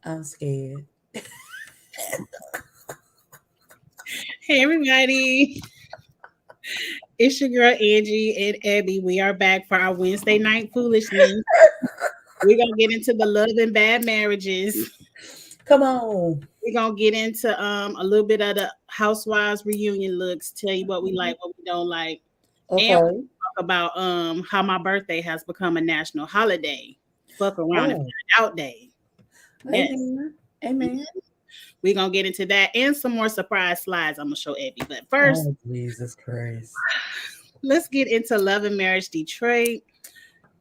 I'm scared. Hey everybody, it's your girl Angie and Abby. We are back for our Wednesday night foolishness. We're gonna get into the love and bad marriages. Come on. We're gonna get into a little bit of the housewives reunion looks, tell you what we like, what we don't like, and we Okay. talk about how my birthday has become a national holiday. Fuck around and Oh, find out day. Yes. amen. Amen. We're gonna get into that and some more surprise slides I'm gonna show Abby. But first, Oh, Jesus Christ. let's get into Love and Marriage Detroit.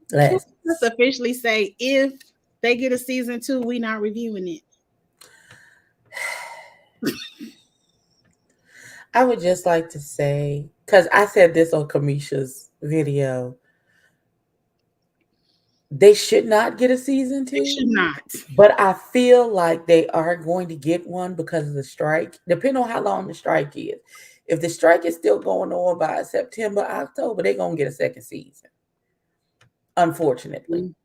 Can Let's. we just officially say if they get a season two, we not reviewing it? I would just like to say, because I said this on Kamisha's video, they should not get a season They two, should not. but I feel like they are going to get one because of the strike, depending on how long the strike is. If the strike is still going on by September, October, they're going to get a second season. Unfortunately,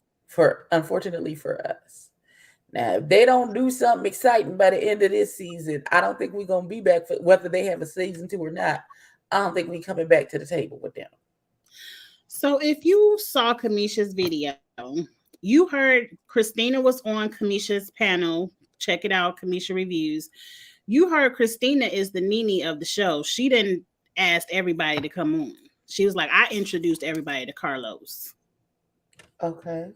for us. Now, if they don't do something exciting by the end of this season, I don't think we're gonna be back for whether they have a season two or not. I don't think we coming back to the table with them. So if you saw Kamisha's video, you heard Christina was on Kamisha's panel. Check it out, Kamisha Reviews. You heard Christina is the Nene of the show. She didn't ask everybody to come on. She was like, I introduced everybody to Carlos. Okay.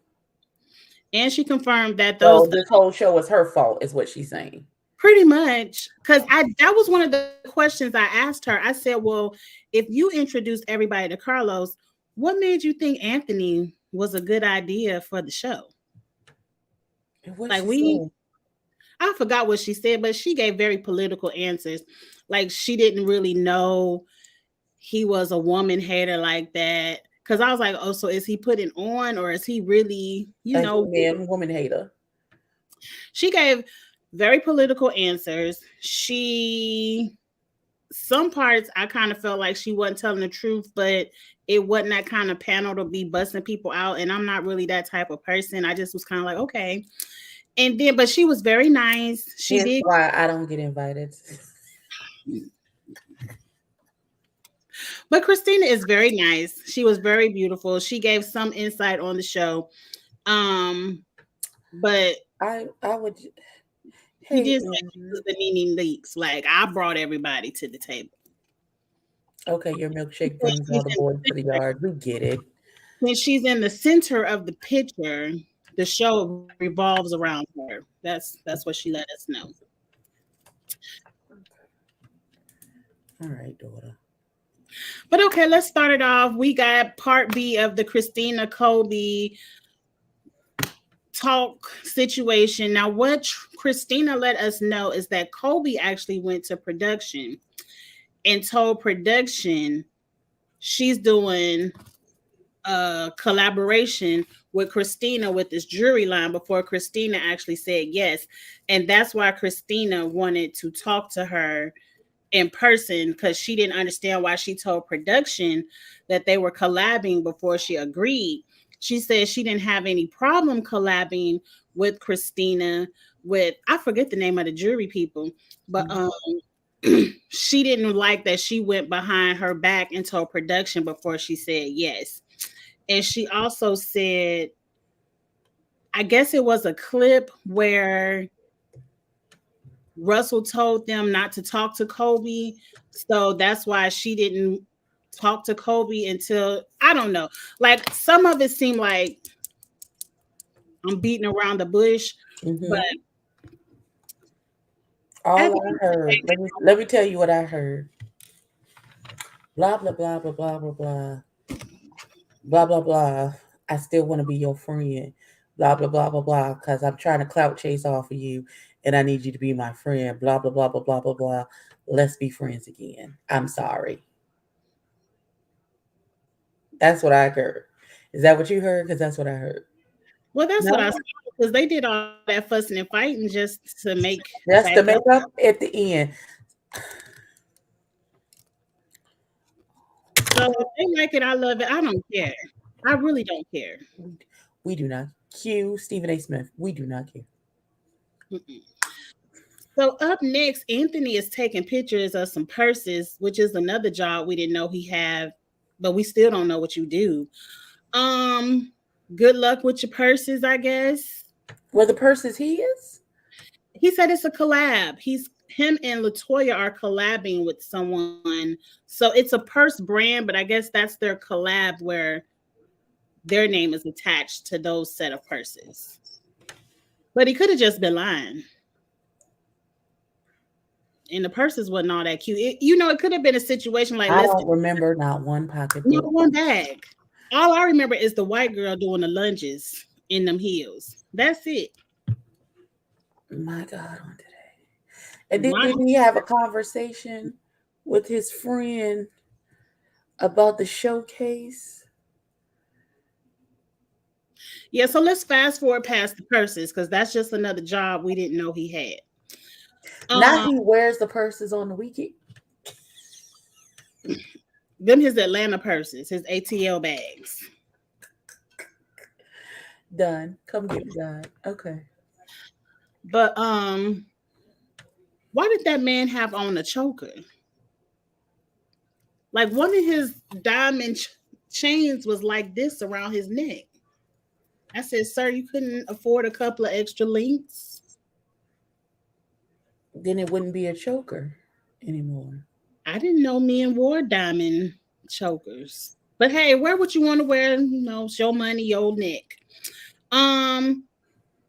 And she confirmed that those So this whole show is her fault, is what she's saying. pretty much, because I that was one of the questions I asked her. I said, well, if you introduced everybody to Carlos, what made you think Anthony was a good idea for the show? And what Like she we said. I forgot what she said, but she gave very political answers. Like she didn't really know he was a woman hater like that. Cause I was like, oh, so is he putting on or is he really, A man, woman hater. she gave very political answers. She some parts I kind of felt like she wasn't telling the truth, but it wasn't that kind of panel to be busting people out. And I'm not really that type of person. I just was kind of like, okay. And then, but she was very nice. She Hence did, why I don't get invited. but Christina is very nice. She was very beautiful. She gave some insight on the show. Um, but I would. she Hey, did say she was the Nene Leaks. Like I brought everybody to the table. okay, your milkshake When brings she's all the in boys the to the center, yard. We get it. when she's in the center of the picture, the show revolves around her. That's what she let us know. All right, daughter. But okay, let's start it off. We got part B of the Christina Kobe talk situation. Now, what Christina let us know is that Kobe actually went to production and told production she's doing a collaboration with Christina with this jury line before Christina actually said yes. And that's why Christina wanted to talk to her in person because she didn't understand why she told production that they were collabing before she agreed. She said she didn't have any problem collabing with Christina with I forget the name of the jury people, but Mhm. she didn't like that she went behind her back and told production before she said yes. And she also said, I guess it was a clip where Russell told them not to talk to Kobe. So that's why she didn't talk to Kobe until I don't know. Like some of it seemed like I'm beating around the bush, but Mhm. at All the I end of the heard. day, Let me tell you what I heard. Blah blah blah blah blah blah blah blah blah blah. I still want to be your friend. Blah blah blah blah blah. Because I'm trying to clout chase off of you, and I need you to be my friend. Blah blah blah blah blah blah blah. Let's be friends again. I'm sorry. That's what I heard. Is that what you heard? Because that's what I heard. well, that's what I No, saw because they did all that fussing and fighting just to make back just to up. make up at the end. So if they like it, I love it. I don't care. I really don't care. We do not. Q Stephen A. Smith. We do not care. Mm-mm. So up next, Anthony is taking pictures of some purses, which is another job we didn't know he had, but we still don't know what you do. Um, Good luck with your purses, I guess. Well, the purse is his. He said it's a collab. He's him and Latoya are collabing with someone. So it's a purse brand, but I guess that's their collab where their name is attached to those set of purses. But he could have just been lying. And the purses wasn't all that cute. It could have been a situation like, I let's don't remember not one not pocketbook. one bag. All I remember is the white girl doing the lunges in them heels. That's it. My God, on today. And Why? didn't he have a conversation with his friend about the showcase? Yeah, so let's fast forward past the purses because that's just another job we didn't know he had. Now Um, he wears the purses on the weekend. them his Atlanta purses, his ATL bags. Done. Come get me, God. Okay. But why did that man have on a choker? Like one of his diamond chains was like this around his neck. I said, sir, you couldn't afford a couple of extra links. Then it wouldn't be a choker anymore. I didn't know men wore diamond chokers. But hey, wear what you want to wear, show money, your neck. Um,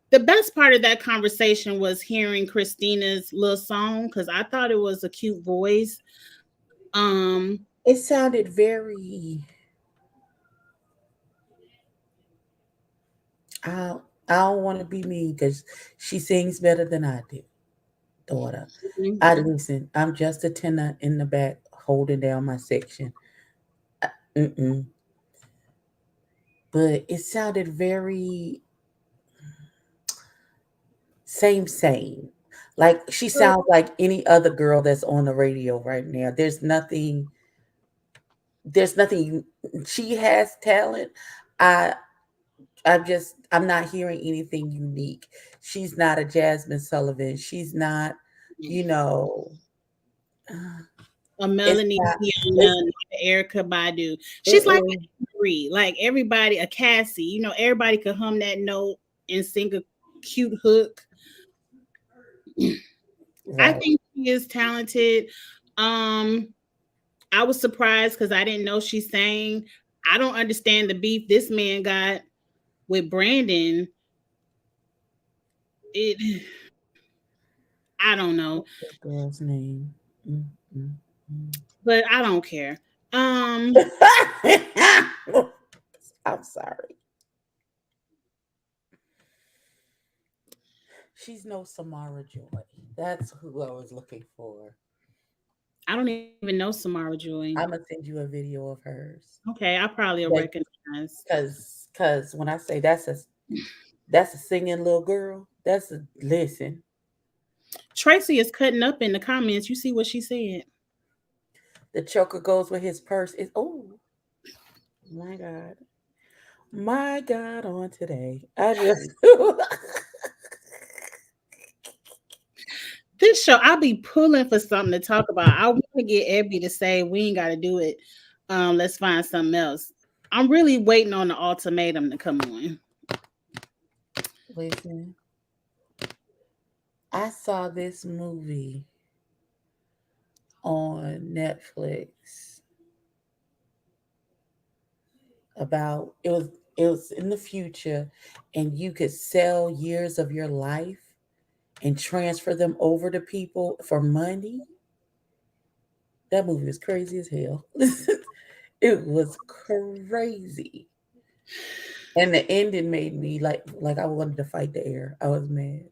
the best part of that conversation was hearing Christina's little song because I thought it was a cute voice. Um, It sounded very. I I don't want to be mean because she sings better than I do, daughter. I listen. I'm just a tenor in the back holding down my section. Mm-mm. But it sounded very same. Like she sounds like any other girl that's on the radio right now. There's nothing she has talent. I I'm not hearing anything unique. She's not a Jasmine Sullivan. She's not, you know, a it's Melanie not Fiona, it's Erica Badu. She's like mm-mm, Marie, like everybody, a Cassie. Everybody could hum that note and sing a cute hook. I right. think she is talented. Um, I was surprised because I didn't know she sang. I don't understand the beef this man got with Brandon. It, I don't know, That girl's name. Mm, mm, but I don't care. mm. I'm sorry. She's no Samara Joy. That's who I was looking for. I don't even know Samara Joy. I'm gonna send you a video of hers. Okay, I probably will Like, recognize. cause when I say that's a singing little girl. That's a listen. Tracy is cutting up in the comments. You see what she said? The choker goes with his purse. Is oh my God, my God! On today, I just This show, I'll be pulling for something to talk about. I want to get Ebby to say we ain't got to do it. Let's find something else. I'm really waiting on the ultimatum to come on. listen. I saw this movie on Netflix about it was in the future, and you could sell years of your life and transfer them over to people for money. That movie was crazy as hell. It was crazy. And the ending made me like I wanted to fight the air. I was mad.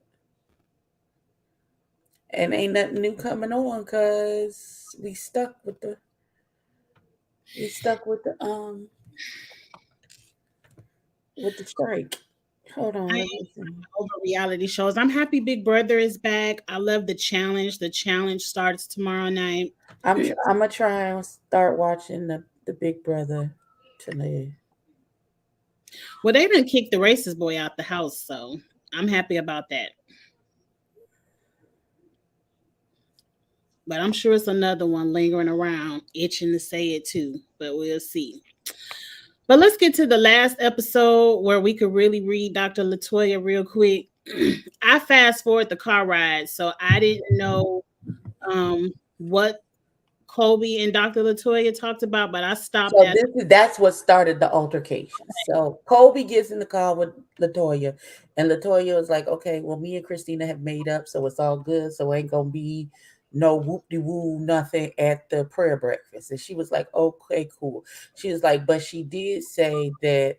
And ain't nothing new coming on because we stuck with the strike. Hold on, I let me see. over reality shows. I'm happy Big Brother is back. I love the challenge. The challenge starts tomorrow night. I'm gonna try and start watching the Big Brother tonight. Well, they didn't kick the racist boy out the house, so I'm happy about that. But I'm sure it's another one lingering around, itching to say it too. But we'll see. But let's get to the last episode where we could really read Dr. Latoya real quick. I fast forward the car ride, so I didn't know what Colby and Dr. Latoya talked about, but I stopped So at that's what started the altercation. So Colby gets in the car with Latoya, and Latoya was like, "Okay, well, me and Christina have made up, so it's all good. So ain't gonna be no whoop de woo nothing at the prayer breakfast." And she was like, "Okay, cool." She was like, "But she did say that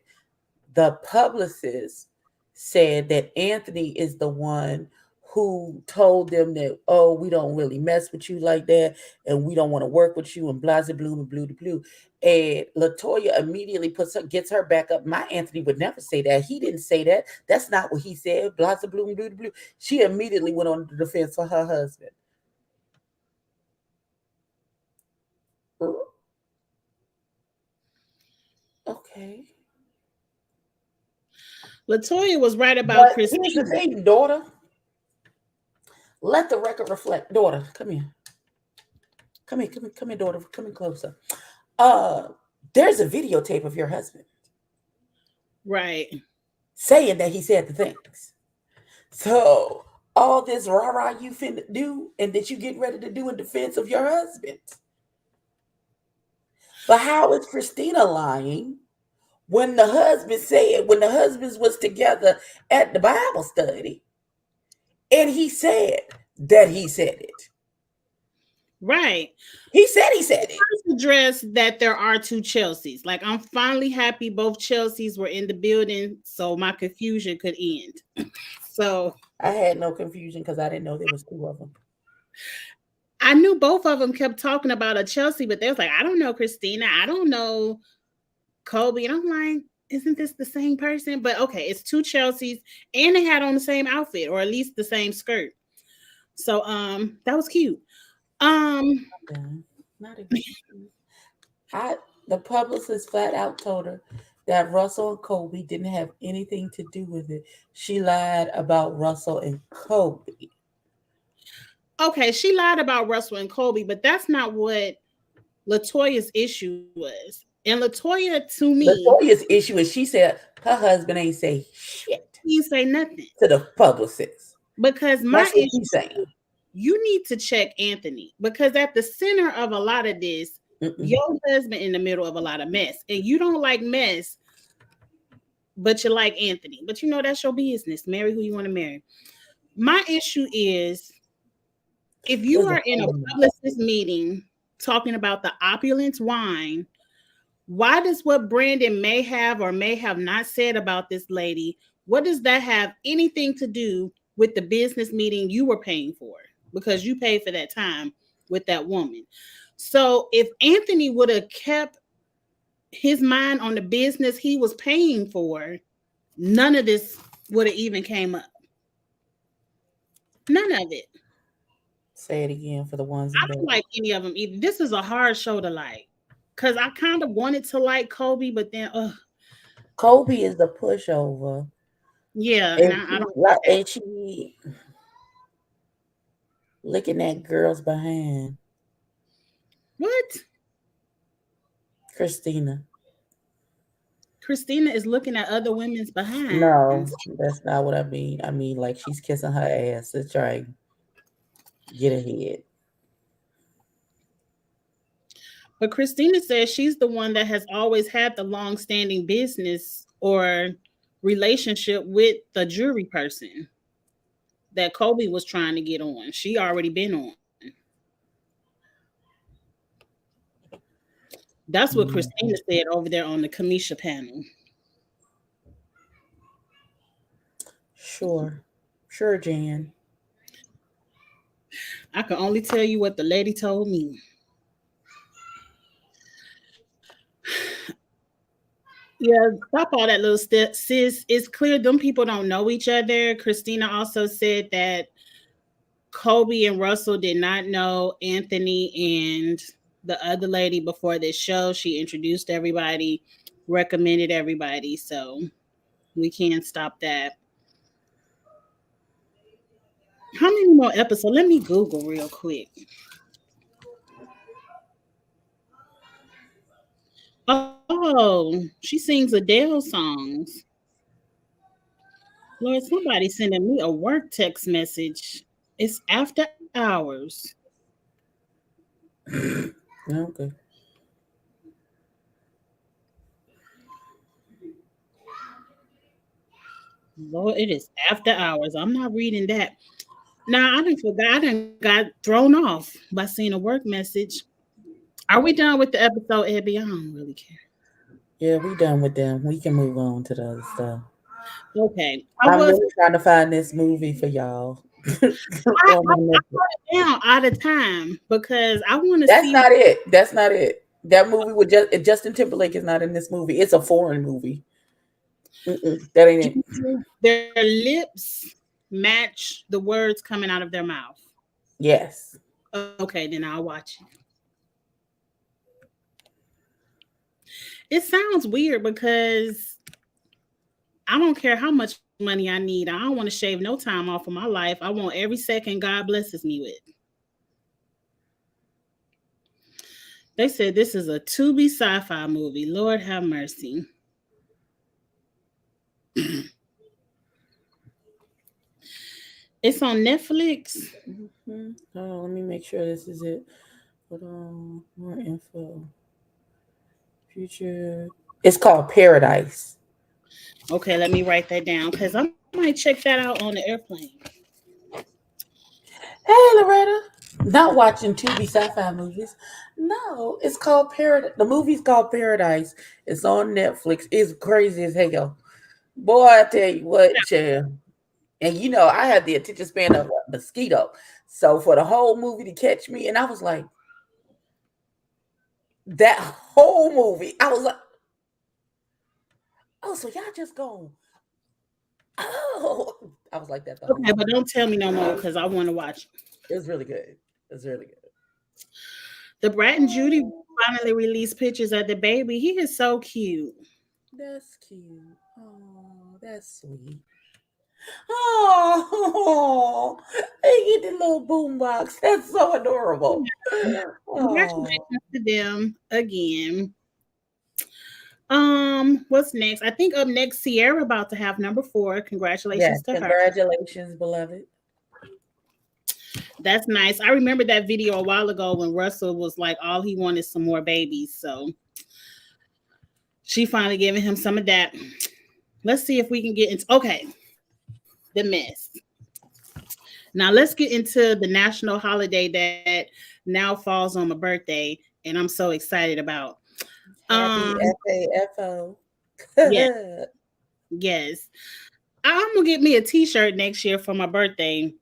the publicist said that Anthony is the one who told them that, oh, we don't really mess with you like that, and we don't want to work with you, and blah blah blue and blue to blue." And Latoya immediately gets her back up. My Anthony would never say that. He didn't say that. That's not what he said. Blah blah blue and blue to blue. She immediately went on the defense for her husband. Okay. Latoya was right about But here's the Christina. thing, daughter. Let the record reflect. Daughter, come here. Come here, daughter. Come in closer. Uh, there's a videotape of your husband Right. saying that he said the things. So all this rah rah you finna do and that you get ready to do in defense of your husband. But how is Christina lying when the husband said, when the husbands was together at the Bible study, and he said that he said it. Right. He said it. Let's address that there are two Chelseas. Like, I'm finally happy both Chelseas were in the building so my confusion could end. So I had no confusion because I didn't know there was two of them. I knew both of them kept talking about a Chelsea, but they was like, I don't know Christina. I don't know Kobe. And I'm like, isn't this the same person? But okay, it's two Chelseas and they had on the same outfit or at least the same skirt. So that was cute. Not again. The publicist flat out told her that Russell and Kobe didn't have anything to do with it. She lied about Russell and Kobe. Okay, she lied about Russell and Kobe, but that's not what Latoya's issue was. And Latoya, to me, Latoya's issue is she said her husband ain't say shit he say nothing to the publicist. because my That's what issue, she's saying. you need to check Anthony because at the center of a lot of this, your husband in the middle of a lot of mess, and you don't like mess, but you like Anthony. But you know that's your business. Marry who you want to marry. My issue is if you are in a publicist meeting talking about the opulence wine, why does what Brandon may have or may have not said about this lady, what does that have anything to do with the business meeting you were paying for? Because you paid for that time with that woman. So if Anthony would have kept his mind on the business he was paying for, none of this would have even came up. None of it. Say it again for the ones I don't like any of them either. This is a hard show to like. Because I kind of wanted to like Kobe, but then Kobe is the pushover. Yeah, And, I don't and she licking that girl's behind. What? Christina. Christina is looking at other women's behind. No, that's not what I mean. I mean, like she's kissing her ass to try and get ahead. But Christina says she's the one that has always had the long-standing business or relationship with the jury person that Kobe was trying to get on. She already been on. That's what Christina said over there on the Kamisha panel. Sure, Jan. I can only tell you what the lady told me. Yeah, stop all that little stuff, sis. It's clear them people don't know each other. Christina also said that Kobe and Russell did not know Anthony and the other lady before this show. She introduced everybody, recommended everybody. So we can't stop that. How many more episodes? Let me Google real quick. Oh, she sings Adele songs. Lord, somebody sending me a work text message. It's after hours. Okay. Lord, it is after hours. I'm not reading that. Nah, I didn't forgot. I done got thrown off by seeing a work message. Are we done with the episode, Abby? I don't really care. Yeah, we done with them. We can move on to the other stuff. Okay. I'm really trying to find this movie for y'all. On I my Netflix. down out of time because I want to That's see. not it. That's not it. That movie with Justin Timberlake is not in this movie. It's a foreign movie. That ain't it. Their lips match the words coming out of their mouth. Yes. Okay, then I'll watch it. It sounds weird because I don't care how much money I need. I don't want to shave no time off of my life. I want every second God blesses me with. They said this is a Tubi sci-fi movie. Lord have mercy. It's on Netflix. Hold on, let me make sure this is it. Hold on, more info. Future. It's called Paradise. Okay, let me write that down because I might check that out on the airplane. Hey, Loretta. Not watching Tubi sci-fi movies. No, it's called Paradise. The movie's called Paradise. It's on Netflix. It's crazy as hell. Boy, I tell you what, child. And I had the attention span of a mosquito. So for the whole movie to catch me, and I was like, that whole movie, I was like, oh, so y'all just going, oh, I was like that the whole Okay, but time. don't tell me no more because I want to watch. It was really good. It was really good. The Brat and Judy finally released pictures of the baby. He is so cute. That's cute. Oh, that's sweet. Oh, they get the little boom box. That's so adorable. Oh, Congratulations to them again. What's next? I think up next, Sierra about to have number 4. yes. Congratulations to her. Congratulations, beloved. That's nice. I remember that video a while ago when Russell was like, all he wanted some more babies. So she finally giving him some of that. Let's see if we can get into the mess. Now let's get into the national holiday that now falls on my birthday, and I'm so excited about. Happy Um, FAFO. yes, yes. I'm gonna get me a T-shirt next year for my birthday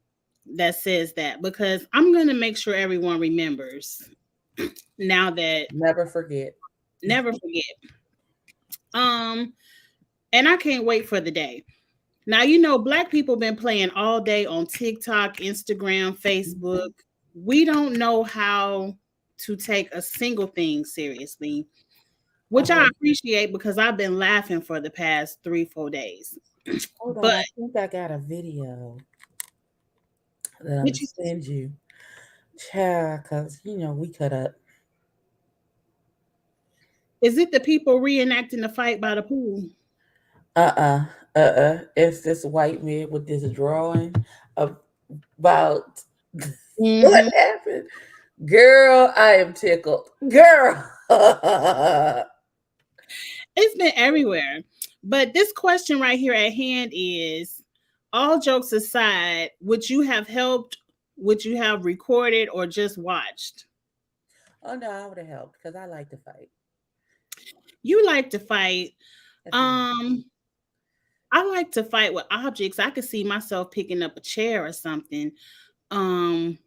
that says that because I'm gonna make sure everyone remembers. Now that Never forget. never forget. Um, and I can't wait for the day. Now black people been playing all day on TikTok, Instagram, Mhm. Facebook. We don't know how to take a single thing seriously, which I Oh, appreciate because I've been laughing for the past 3-4 days. hold on. But I think I got a video that I'm going which to send you. Child, because, we cut up. is it the people reenacting the fight by the pool? Uh-uh. It's this white man with this drawing about what Hmm. happened. Girl, I am tickled. Girl. It's been everywhere. But this question right here at hand is, all jokes aside, would you have helped? Would you have recorded or just watched? Oh, no, I would have helped because I like to fight. You like to fight. I do. Um, I like to fight with objects. I could see myself picking up a chair or something. Um,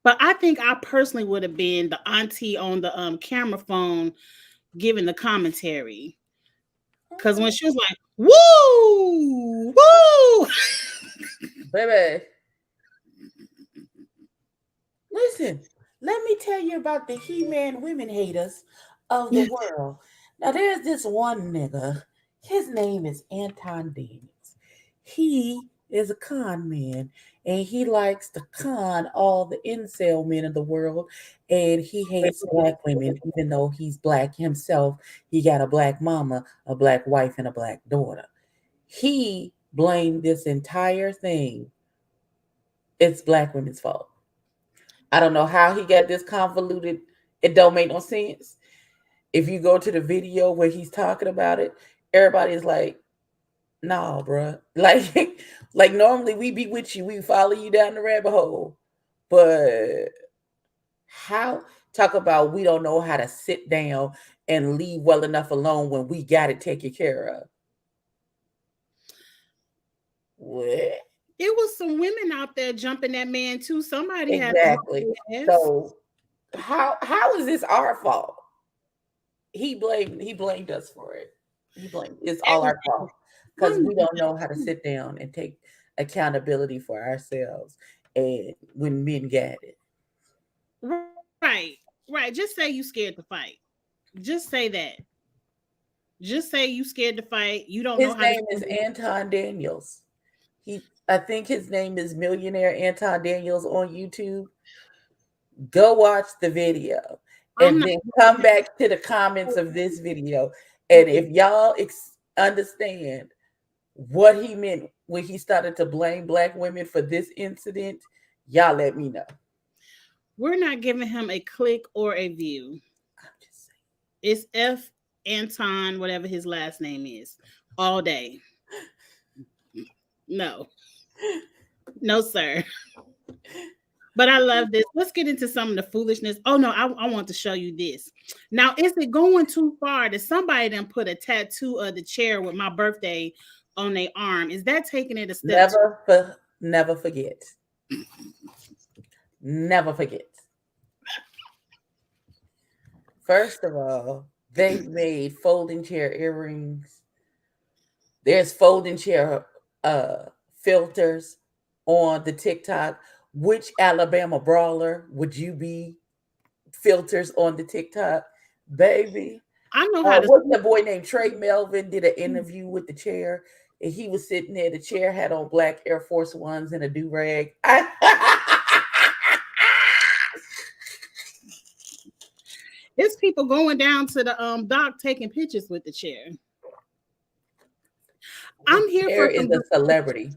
but I think I personally would have been the auntie on the camera phone giving the commentary. Cause when Oh, she was like, "Woo, woo," baby, listen, let me tell you about the He-Man women haters of the world. Now, there's this one nigga. His name is Anton Daniels. He is a con man, and he likes to con all the incel men of the world, and he hates black women, even though he's black himself. He got a black mama, a black wife, and a black daughter. He blamed this entire thing. It's black women's fault. I don't know how he got this convoluted. It don't make no sense. If you go to the video where he's talking about it, everybody is like, "Nah, bruh." Like, like normally we be with you, we follow you down the rabbit hole, but how talk about we don't know how to sit down and leave well enough alone when we got it taken care of. What? It was some women out there jumping that man too. Somebody had to Exactly. whoop their ass. So how is this our fault? He blamed us for it. He blamed it's all our fault because we don't know how to sit down and take accountability for ourselves. And when men got it, Right, right. Just say you scared to fight. Just say that. Just say you scared to fight. You don't know his how to. name is Anton Daniels. I think his name is Millionaire Anton Daniels on YouTube. Go watch the video I'm and not. then come back to the comments of this video. And if y'all understand what he meant when he started to blame black women for this incident, y'all let me know. We're not giving him a click or a view. I'm just saying. It's F Anton, whatever his last name is, all day. No, no, sir. But I love this. Let's get into some of the foolishness. Oh no, I want to show you this. Now, is it going too far that somebody done put a tattoo of the chair with my birthday on their arm? Is that taking it a step too? Never forget. Never forget. First of all, they've made folding chair earrings. There's folding chair filters on the TikTok. Which Alabama brawler would you be filters on the TikTok? Baby. I know how to. What's the boy named Trey Melvin did an interview with the chair, and he was sitting there. The chair had on black Air Force Ones and a do rag. It's people going down to the dock taking pictures with the chair. I'm here Chair for is some. a celebrity.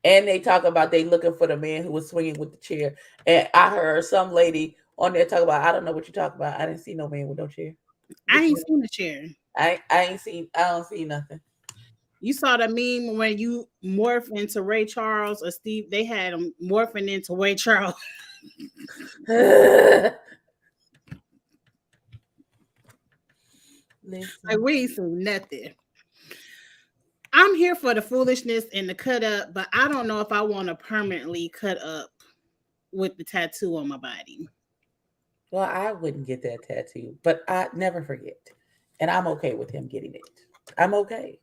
And they talk about they looking for the man who was swinging with the chair. And I heard some lady on there talk about, I don't know what you talk about. I didn't see no man with no chair. I ain't seen the chair. I don't see nothing. You saw the meme when you morph into Ray Charles or Steve. They had him morphing into Ray Charles. Like we ain't seen nothing. I'm here for the foolishness and the cut up, but I don't know if I want to permanently cut up with the tattoo on my body. Well, I wouldn't get that tattoo, but I never forget. And I'm okay with him getting it. I'm okay.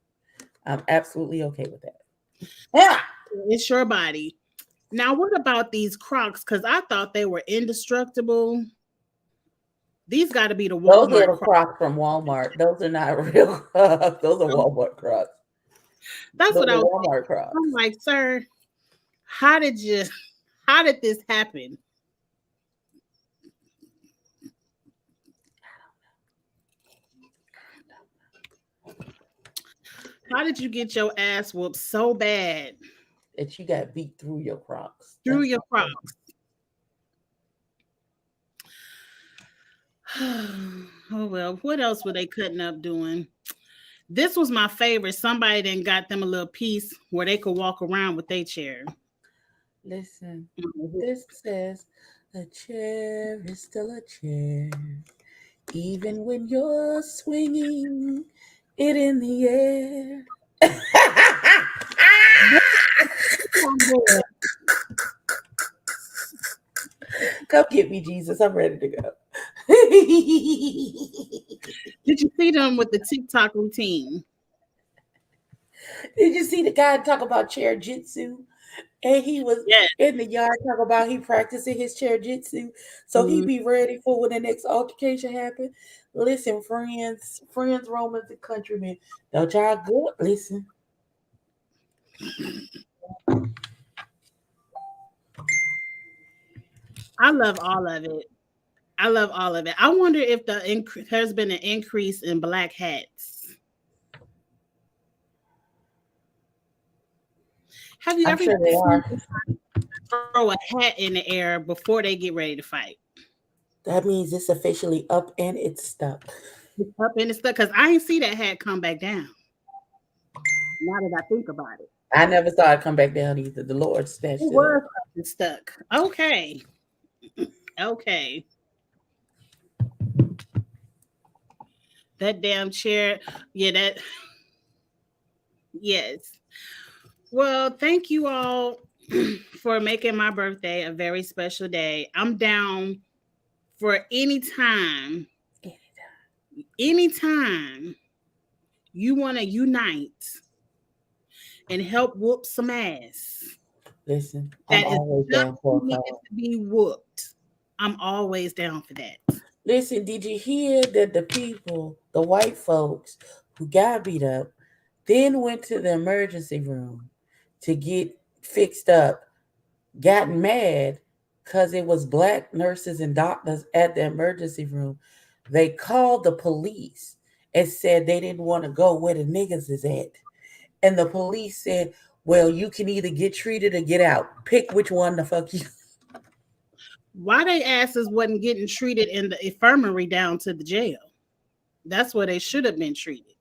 I'm absolutely okay with that. Yeah. It's your body. Now, what about these Crocs? Because I thought they were indestructible. These got to be the Those Walmart little Crocs. Crocs from Walmart. Those are not real Crocs. Those are Walmart Crocs. That's Those what are I was Walmart thinking. Crocs. I'm like, sir, how did this happen? How did you get your ass whooped so bad That you got beat through your Crocs. through That's your what Crocs? Oh well, what else were they cutting up doing? This was my favorite. Somebody then got them a little piece where they could walk around with their chair. Listen, this says a chair is still a chair, even when you're swinging it in the air. Come get me, Jesus. I'm ready to go. Did you see them with the TikTok routine? Did you see the guy talk about chair jitsu? And he was Yes. in the yard talking about he practicing his chair jitsu. So he Mhm. be ready for when the next altercation happen. Listen, friends, Romans, and countrymen. Don't y'all go listen. I love all of it. I love all of it. I wonder if there's been an increase in black hats. Have you I'm ever sure they seen are. throw a hat in the air before they get ready to fight? That means it's officially up and it's stuck. Up in the stuff because I ain't see that hat come back down. Now that I think about it, I never saw it come back down either. The Lord it snatched it was up. stuck. Okay, okay. That damn chair. Yeah, that. Yes. Well, thank you all for making my birthday a very special day. I'm down for anytime you want to unite and help whoop some ass Listen, I'm that is always just down for a needed call. to be whooped. I'm always down for that. Listen, did you hear that the people, the white folks who got beat up, then went to the emergency room to get fixed up, got mad because it was black nurses and doctors at the emergency room. They called the police and said they didn't want to go where the niggas is at. And the police said, well, you can either get treated or get out. Pick which one the fuck you. Why they asses wasn't getting treated in the infirmary down to the jail? That's where they should have been treated.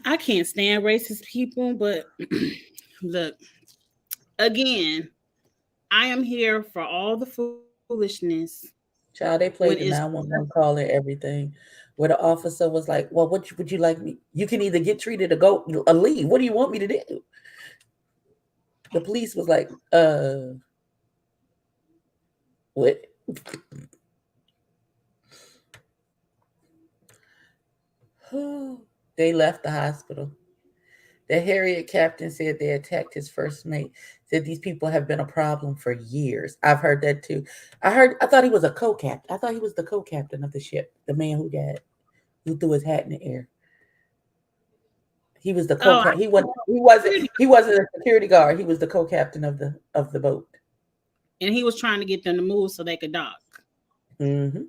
I can't stand racist people, but look, again, I am here for all the foolishness Child, they when played the it's 911 call and everything. Where the officer was like, well, what would you like me? You can either get treated or go or leave. What do you want me to do? The police was like, what? They left the hospital. The Harriet captain said they attacked his first mate. Said these people have been a problem for years. I've heard that too. I thought he was a co-captain. I thought he was the co-captain of the ship, the man who threw his hat in the air. He was the oh, co-captain. He wasn't a security guard. He was the co-captain of the boat. and he was trying to get them to move so they could dock. Mm-hmm.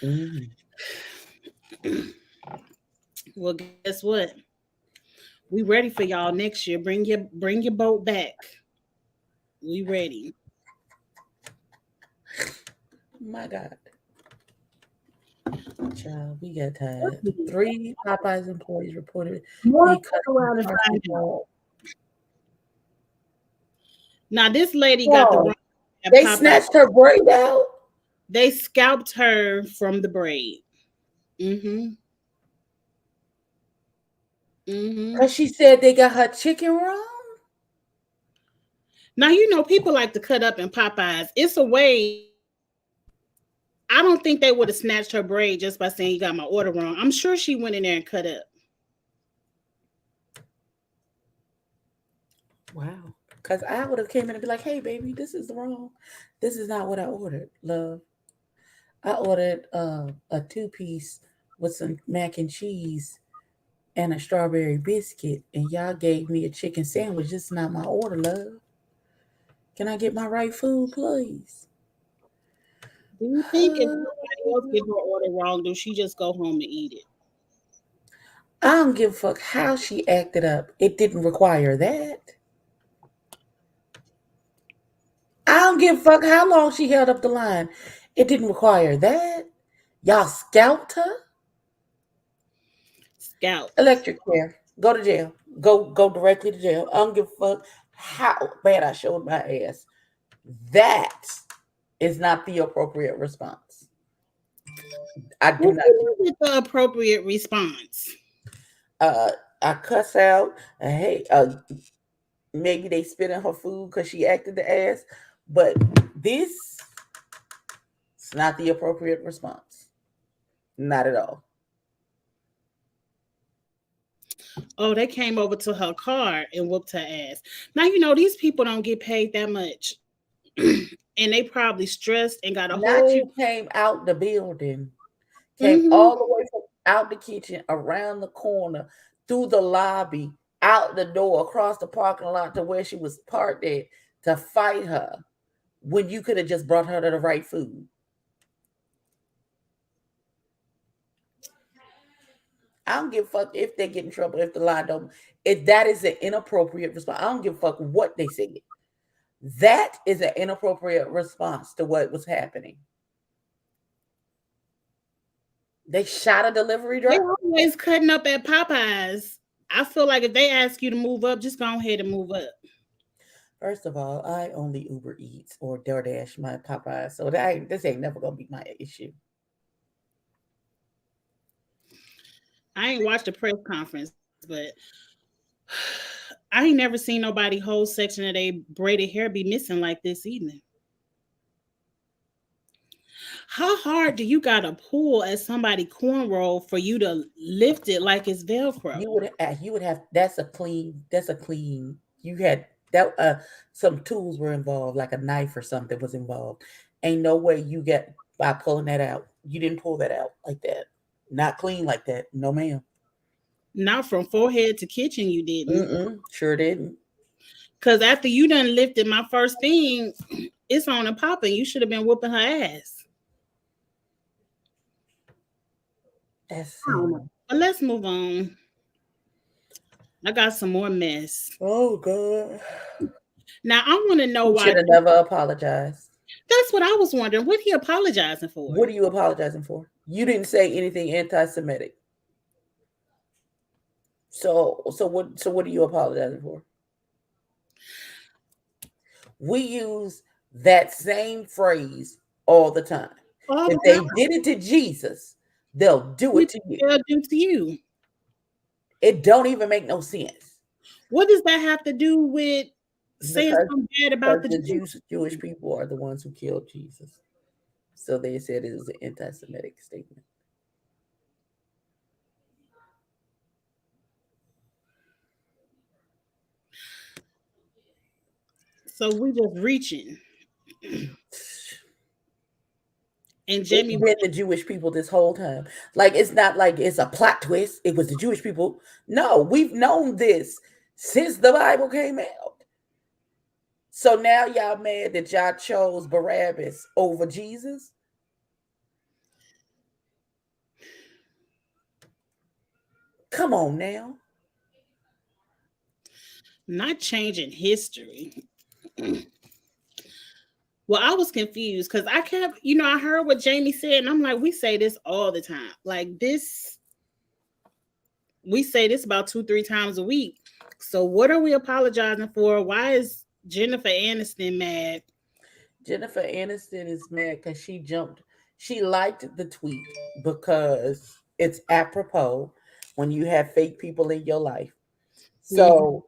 Mm-hmm. Well, guess what? We ready for y'all next year. Bring your boat back. We ready. My God. Child, we got tired. 3 Popeyes employees reported More being cut around and find out. in. Now this lady got the Bro, wrong at they Popeye. snatched her braid out They scalped her from the braid. Mm-hmm. Mm-hmm. because she said they got her chicken wrong. Now people like to cut up in Popeyes. It's a way. I don't think they would have snatched her braid just by saying you got my order wrong. I'm sure she went in there and cut up. Wow. Because I would have came in and be like, hey, baby, this is wrong. This is not what I ordered, love. I ordered a 2-piece with some mac and cheese and a strawberry biscuit, and y'all gave me a chicken sandwich. This is not my order, love. Can I get my right food, please? Do you think if somebody else get her order wrong, do she just go home and eat it? I don't give a fuck how she acted up. It didn't require that. I don't give a fuck how long she held up the line. It didn't require that. Y'all scalped her. Scalped. Electric chair. Go to jail. Go directly to jail. I don't give a fuck how bad I showed my ass. That is not the appropriate response. I do What not. is the appropriate response? Uh, I cuss out. Hey, maybe they spit in her food because she acted the ass. But this is not the appropriate response. Not at all. Oh, they came over to her car and whooped her ass. Now these people don't get paid that much. And they probably stressed and got a Not whole you came out the building, came mm-hmm. all the way from out the kitchen, around the corner, through the lobby, out the door across the parking lot to where she was parked at to fight her when you could have just brought her to the right food. I don't give a fuck if they get in trouble, if the line don't. If that is an inappropriate response, I don't give a fuck what they say. That is an inappropriate response to what was happening. They shot a delivery They driver. always cutting up at Popeyes. I feel like if they ask you to move up, just go ahead and move up. First of all, I only Uber Eats or DoorDash my Popeyes, so this ain't never gonna be my issue. I ain't watched the press conference, but I ain't never seen nobody whole section of their braided hair be missing like this either. How hard do you gotta pull at somebody cornrow for you to lift it like it's Velcro? You would have that's a clean you had that some tools were involved, like a knife or something was involved. Ain't no way you get by pulling that out. You didn't pull that out like that. Not clean like that. No ma'am. Not from forehead to kitchen, you didn't. Sure didn't. Cause after you done lifted my first thing, it's on and popping. You should have been whooping her ass. That's I don't know. But let's move on. I got some more mess. oh god. Now I want to know You why. should have never apologized. That's what I was wondering. What he apologizing for? What are you apologizing for? You didn't say anything anti-Semitic. So what are you apologizing for? We use that same phrase all the time. All If the they time. did it to Jesus, they'll do it to you. They'll do to you. It don't even make no sense. What does that have to do with saying Because, something bad about because the the Jews? Jewish people are the ones who killed Jesus. So they said it was an anti-Semitic statement. So we just reaching. And It's Jamie, been the Jewish people this whole time. Like it's not like it's a plot twist. It was the Jewish people. No, we've known this since the Bible came out. So now y'all mad that y'all chose Barabbas over Jesus? Come on now. not changing history. Well, I was confused because I kept, I heard what Jamie said, and I'm like, we say this all the time. Like this, we say this about 2-3 times a week. So what are we apologizing for? Why is Jennifer Aniston mad? Jennifer Aniston is mad because she liked the tweet because it's apropos when you have fake people in your life. So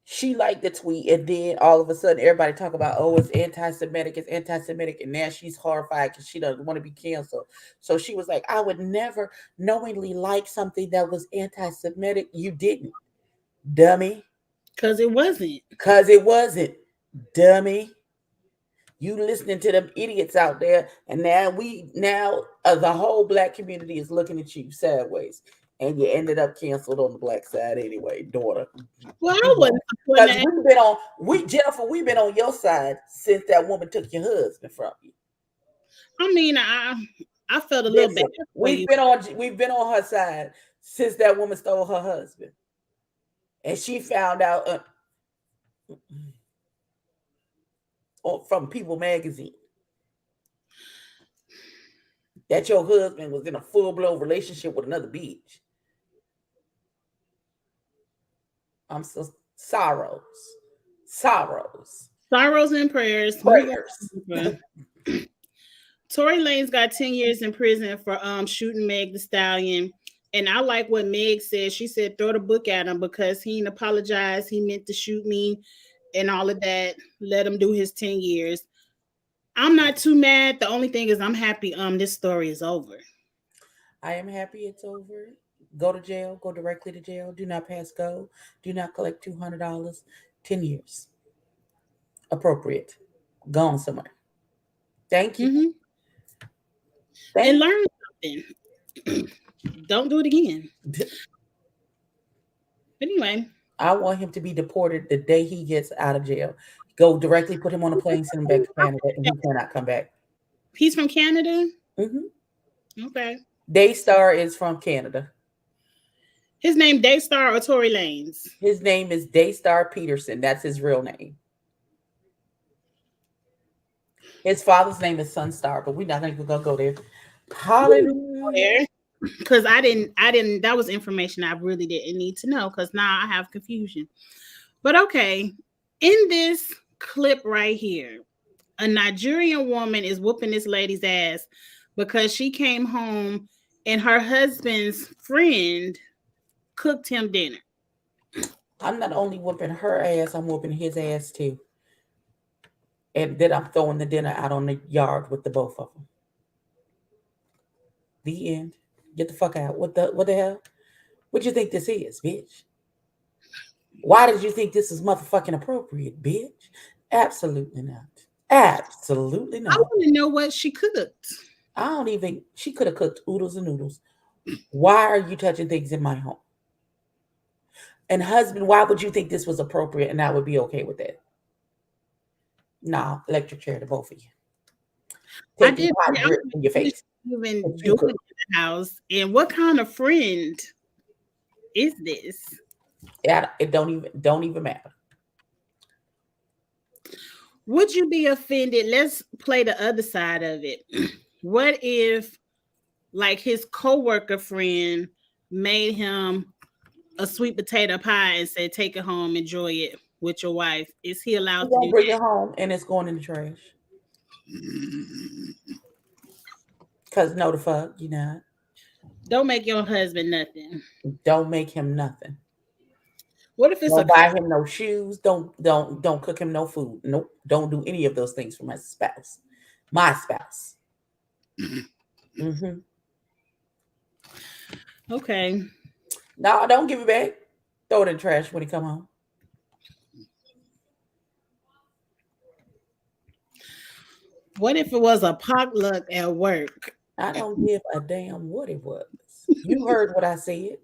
she liked the tweet, and then all of a sudden, everybody talk about, oh, it's anti-Semitic, and now she's horrified because she doesn't want to be canceled. So she was like, I would never knowingly like something that was anti-Semitic. You didn't, dummy. Because it wasn't. Because it wasn't, dummy. You listening to them idiots out there, and now the whole black community is looking at you sideways, and you ended up canceled on the black side anyway, daughter. Well, I wasn't. Because Jennifer, we've been on your side since that woman took your husband from you. I mean, I felt a little bad. We've been on her side since that woman stole her husband, and she found out from People Magazine that your husband was in a full-blown relationship with another bitch. I'm so sorrows and prayers. Tory Lanez got 10 years in prison for shooting Meg the Stallion. And I like what Meg said. She said, throw the book at him because he didn't apologize. He meant to shoot me and all of that. Let him do his 10 years. I'm not too mad. The only thing is I'm happy this story is over. I am happy it's over. Go to jail. Go directly to jail. Do not pass go. Do not collect $200. 10 years. Appropriate. Gone somewhere. Thank you. Mm-hmm. And learn something. Don't do it again. But anyway, I want him to be deported the day he gets out of jail. Go directly, put him on a plane, send him back to Canada, and he cannot come back. He's from Canada. Hmm. Okay. Daystar is from Canada. His name Daystar or Tory Lanez? His name is Daystar Peterson. That's his real name. His father's name is Sunstar, but we're not going to go there. Hallelujah. Because I didn't that was information I really didn't need to know because now I have confusion. But okay, in this clip right here, a Nigerian woman is whooping this lady's ass because she came home and her husband's friend cooked him dinner. I'm not only whooping her ass, I'm whooping his ass too. And then I'm throwing the dinner out on the yard with the both of them. The end. Get the fuck out. What the hell? What you think this is, bitch? Why did you think this is motherfucking appropriate, bitch? Absolutely not. Absolutely I not. want to know what she cooked. I don't even. She could have cooked oodles and noodles. Why are you touching things in my home? And husband, why would you think this was appropriate and I would be okay with that? Nah, electric chair to both of you. I Take the did. hot drip in your face. Even But you doing cook. it in the house. And what kind of friend is this? Yeah, it don't even matter. Would you be offended? Let's play the other side of it. What if, like, his coworker friend made him a sweet potato pie and said, "Take it home, enjoy it with your wife"? Is he You allowed to gonna do bring it home and it's going in the trash. that? Cause no the fuck, you know. Don't make your husband nothing. Don't make him nothing. What if it's a Don't buy him no shoes. Don't cook him no food. Nope. Don't do any of those things for my spouse. My spouse. Mm-hmm. okay? No, don't give it back. Throw it in the trash when he come home. What if it was a potluck at work? I don't give a damn what it was. You heard what I said.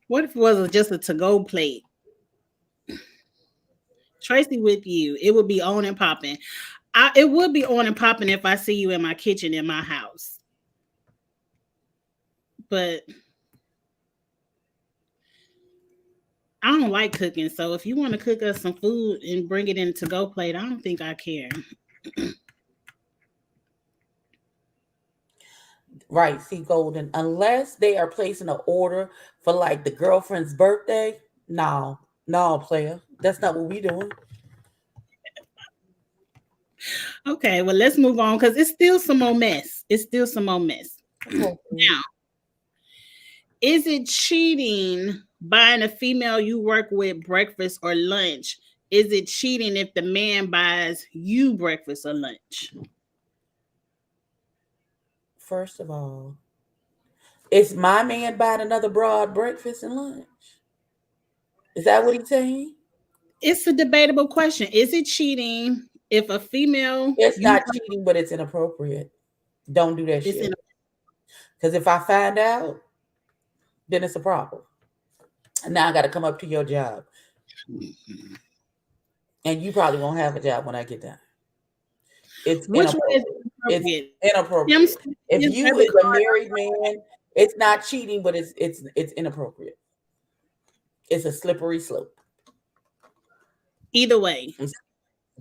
What if it was just a to-go plate? Tracy with you, it would be on and popping. It would be on and popping if I see you in my kitchen in my house. But I don't like cooking, so if you want to cook us some food and bring it in to go plate, I don't think I care. Right, see, Golden. Unless they are placing an order for like the girlfriend's birthday, no, no, player. That's not what we doing. Okay, well let's move on because it's still some more mess. It's still some more mess. Okay. Now, is it cheating buying a female you work with breakfast or lunch? Is it cheating if the man buys you breakfast or lunch? First of all, it's my man buying another broad breakfast and lunch. Is that what he's saying? It's a debatable question. Is it cheating if a female It's you not cheating, but it's inappropriate. Don't do that is in shit. Because if I find out, then it's a problem. And now I got to come up to your job. And you probably won't have a job when I get done. It's which one is inappropriate. It's inappropriate? inappropriate. If His you debit is a card. married man, it's not cheating, but it's inappropriate. It's a slippery slope. Either way,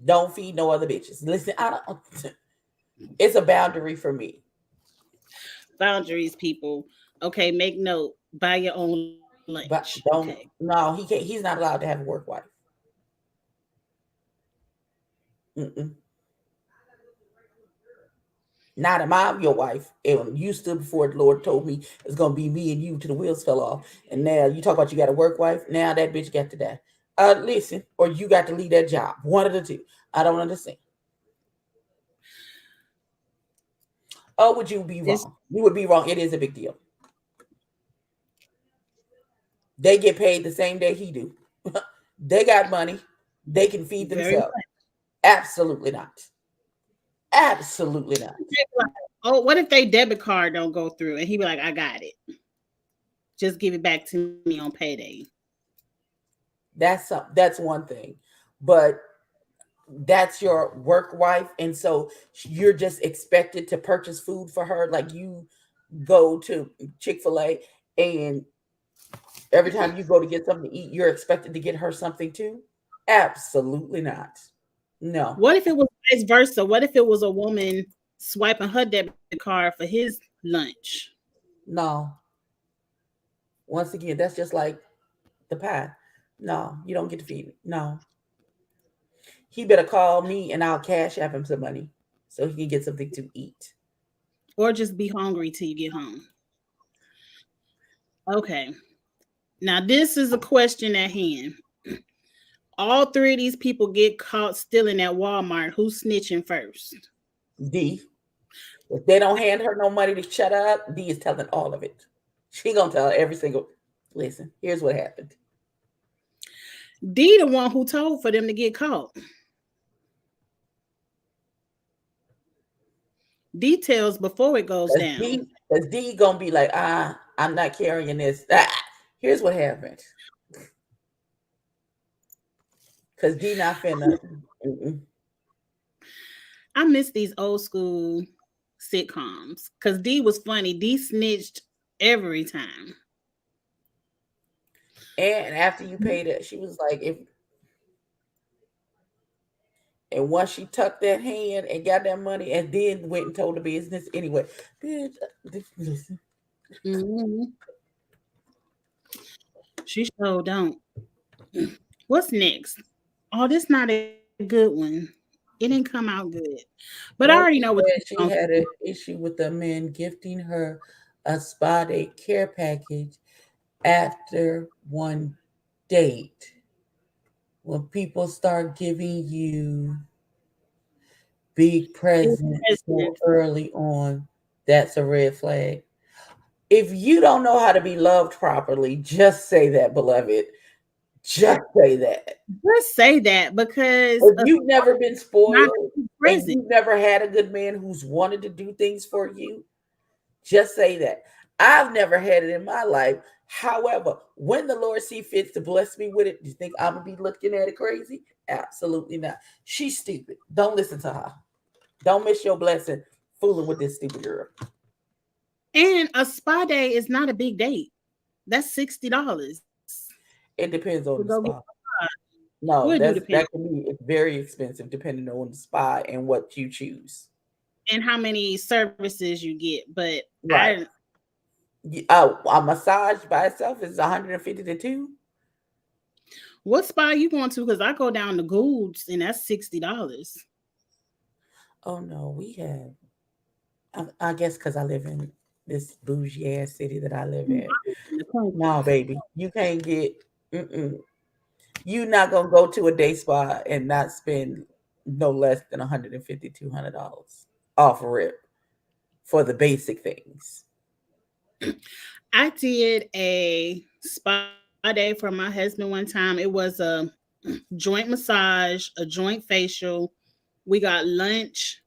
Don't feed no other bitches. Listen, I don't. It's a boundary for me. boundaries, people. Okay, make note. Buy your own lunch. But Okay. don't. No, he can't. He's not allowed to have a work wife. Mm-mm. Not if I'm your wife. And you stood before the Lord, told me it's gonna be me and you till the wheels fell off. And now you talk about you got a work wife. Now that bitch got to die. Listen, or you got to leave that job. One of the two. I don't understand. Oh, would you be It's wrong? You would be wrong. It is a big deal. They get paid the same day he do. They got money. They can feed very themselves. Absolutely not. Absolutely not. much. Oh, what if they debit card don't go through and he be like, I got it. just give it back to me on payday. That's one thing. But that's your work wife, and so you're just expected to purchase food for her. Like you go to Chick-fil-A, and every time you go to get something to eat, you're expected to get her something too. Absolutely not. No. What if it was vice versa? What if it was a woman swiping her debit card for his lunch? No. Once again, that's just like the pie. No, you don't get to feed it. No. He better call me and I'll cash app him some money so he can get something to eat. Or just be hungry till you get home? Okay. Now, this is a question at hand. All three of these people get caught stealing at Walmart. Who's snitching first? D. If they don't hand her no money to shut up, D is telling all of it. She gonna tell every single. Listen, here's what happened. D, the one who told for them to get caught. Details before it goes down. Cause D gonna be like, I'm not carrying this. Here's what happened. Cause D not finna. Mm-mm. I miss these old school sitcoms because D was funny. D snitched every time. And after you paid it, she was like, if and once she tucked that hand and got that money and then went and told the business anyway. Bitch, listen. Mm-hmm. She sure don't. What's next? Oh, this not a good one. It didn't come out good. But I already Well, know she what said she had an issue with the man gifting her a spa day care package after one date. When people start giving you big presents so president. early on, that's a red flag. If you don't know how to be loved properly, just say that, beloved. Just say that. Just say that because If you've never been not spoiled and present. you've never had a good man who's wanted to do things for you, just say that. I've never had it in my life. However, when the Lord see fit to bless me with it, do you think I'm gonna be looking at it crazy? Absolutely not. She's stupid. Don't listen to her. Don't miss your blessing fooling with this stupid girl. And a spa day is not a big date. That's $60 It depends to on the go get. spa. No, Would do depend that can be it's very expensive depending on the spa and what you choose. and how many services you get. But Right. I A massage by itself is 150 to two. what spa you going to? Because I go down to Gould's and that's $60. Oh no, we have. I guess because I live in this bougie ass city that I live in. No, baby, you can't get. Mm-mm. You not gonna go to a day spa and not spend no less than 150 $200 off rip for the basic things. I did a spa day for my husband one time. It was a joint massage, a joint facial. We got lunch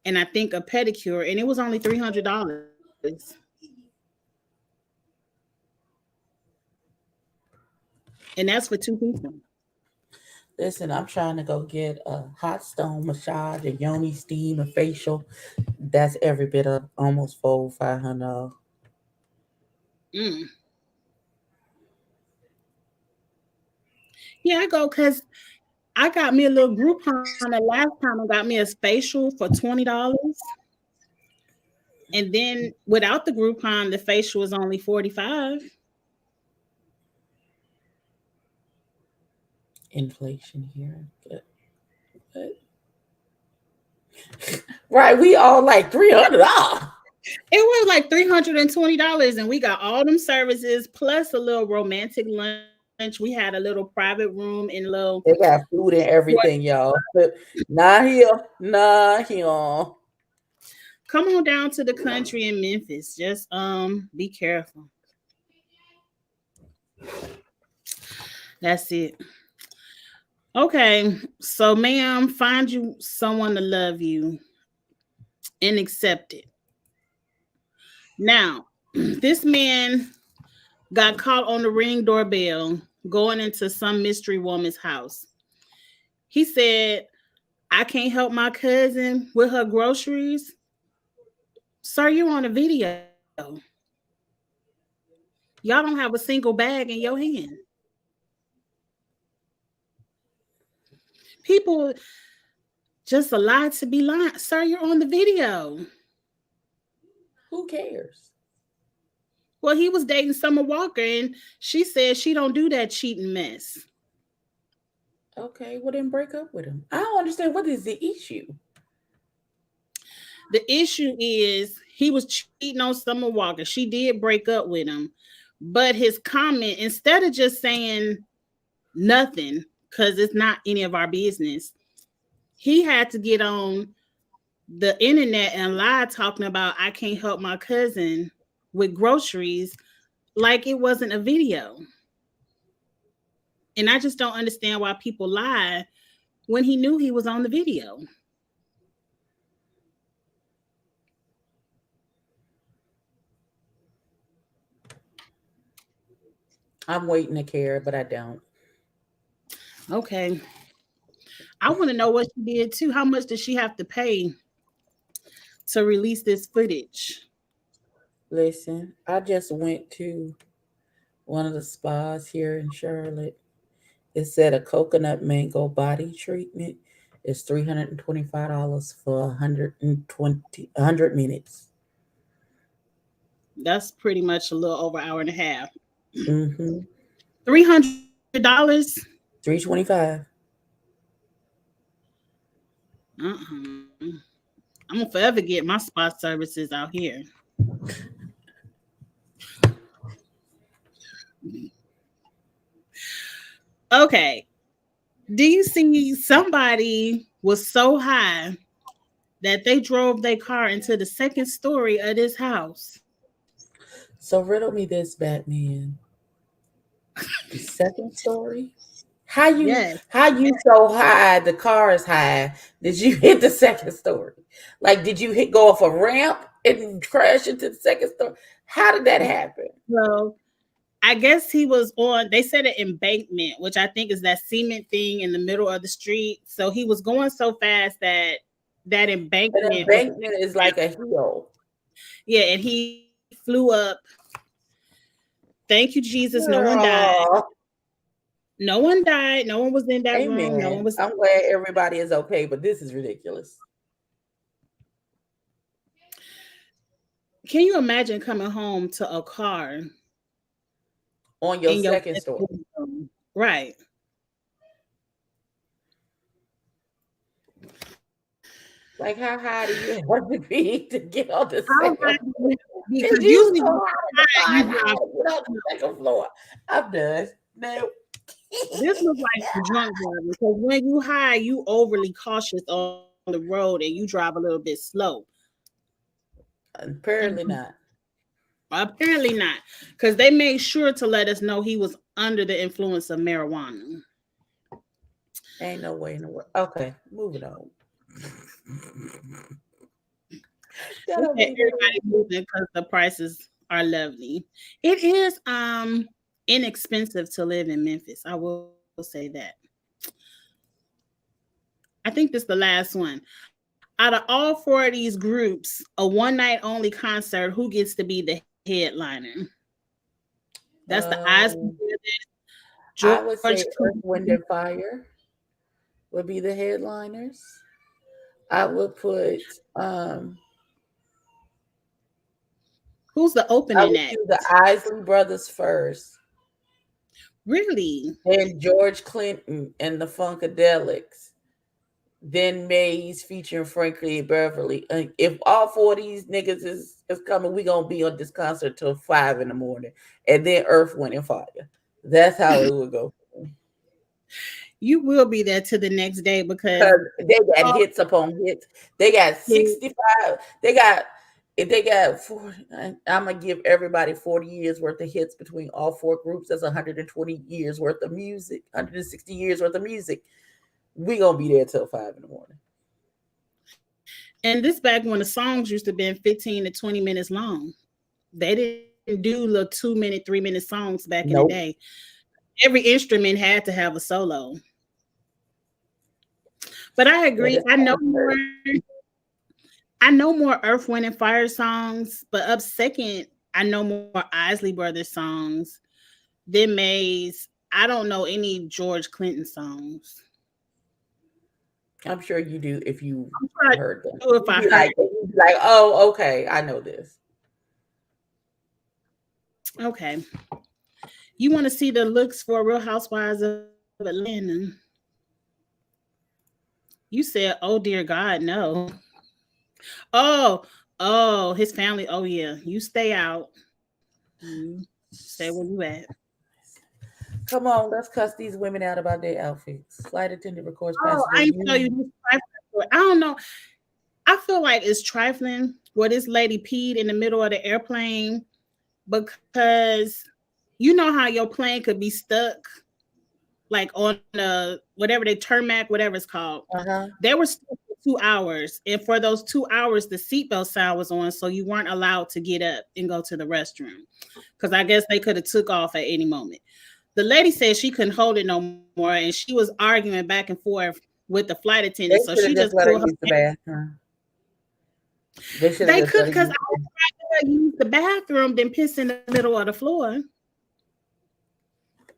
and I think a pedicure, and it was only $300. And that's for two people. Listen, I'm trying to go get a hot stone massage, a yoni steam, a facial. That's every bit of almost $400-500. Mm. Yeah, I go because I got me a little Groupon the last time and got me a facial for $20. And then without the Groupon, the facial was only 45. Inflation here. But right, we all like $300. It was like $320, and we got all them services plus a little romantic lunch. We had a little private room and little. They got food and everything, y'all. But not here, not here. Come on down to the country in Memphis. Just be careful. That's it. Okay, so ma'am, find you someone to love you and accept it. Now, this man got caught on the Ring doorbell going into some mystery woman's house. He said, I can't help my cousin with her groceries. Sir, you're on a video. Y'all don't have a single bag in your hand. People just a lie to be lying. Sir, you're on the video. Who cares? Well, he was dating Summer Walker, and she said she don't do that cheating mess. Okay, well then break up with him. I don't understand what is the issue. The issue is he was cheating on Summer Walker. She did break up with him, but his comment, instead of just saying nothing, because it's not any of our business, he had to get on the internet and lie talking about I can't help my cousin with groceries like it wasn't a video. And I just don't understand why people lie when he knew he was on the video. I'm waiting to care, but I don't. Okay. I want to know what she did too. How much did she have to pay to release this footage? Listen, I just went to one of the spas here in Charlotte. It said a coconut mango body treatment is $325 for 100 minutes. That's pretty much a little over an hour and a half. Mm-hmm. $300? $325. I'm gonna forever get my spa services out here. Okay. Do you see somebody was so high that they drove their car into the second story of this house? So riddle me this, Batman. The second story? How you so high? The car is high. Did you hit the second story? Like, did you go off a ramp and crash into the second story? How did that happen? Well, I guess he was on, they said an embankment, which I think is that cement thing in the middle of the street. So he was going so fast that An embankment was, embankment is like a hill. yeah, and he flew up. Thank you, Jesus. No one died. Girl. No one died. No one was in that room. No one Amen. was. I'm glad everybody is okay, but this is ridiculous. Can you imagine coming home to a car On your in your second story. room? Right. Like, how high do you have to be to get on the How second high do floor? you have to be? Is Because you usually so when high you to high, find you how drive. to get on the second floor? I'm done. No. This looks like some drunk driving. Because when you high, you overly cautious on the road and you drive a little bit slow. Apparently Mhm. not. Apparently not. Because they made sure to let us know he was under the influence of marijuana. Ain't no way in the world. Okay, moving on. That don't Okay, make no everybody moving because the prices are lovely. It is inexpensive to live in Memphis. I will say that. I think this is the last one. Out of all four of these groups, a one night only concert, who gets to be the headliner? That's the Osmond Um, Brothers, I George would say Earth, Clinton. Wind, and Fire would be the headliners. I would put Who's the I opening would act? do the Isley Brothers first, Really? then George Clinton and the Funkadelics, then Maze featuring Frankie Beverly. If all four of these niggas is coming, we gonna be on this concert till 5 in the morning, and then Earth, Wind, and Fire. That's how it would go. You will be there to the next day because Because they got all hits upon hits. They got his 65. If they got 40, I'm gonna give everybody 40 years worth of hits between all four groups. That's 120 years worth of music, 160 years worth of music. We gonna be there till 5 in the morning. and this back when the songs used to be 15 to 20 minutes long. They didn't do little 2 minute, 3 minute songs back in the Nope. day. Every instrument had to have a solo. But I That agree. is kind of weird. I know more Earth, Wind, and Fire songs, but up second, I know more Isley Brothers songs than Mays. I don't know any George Clinton songs. I'm sure you do if you I'm trying heard them. to do if I heard. You'd be like, oh, okay, I know this. Okay. You want to see the looks for Real Housewives of Atlanta? You said, "Oh dear God, no." Oh, oh, his family. Oh yeah, you stay out. You stay where you at. Come on, let's cuss these women out about their outfits. Flight attendant records Oh, passenger. I ain't tell You you this trifling. I don't know. I feel like it's trifling where this lady peed in the middle of the airplane because you know how your plane could be stuck like on whatever they tarmac, whatever it's called. uh-huh. They were stuck for 2 hours, and for those 2 hours, the seatbelt sound was on, so you weren't allowed to get up and go to the restroom because I guess they could have took off at any moment. The lady said she couldn't hold it no more, and she was arguing back and forth with the flight attendant, They so she should have just just let pulled her her. use the bathroom. They should have They just could let her because use I would rather use the bathroom than piss in the middle of the floor.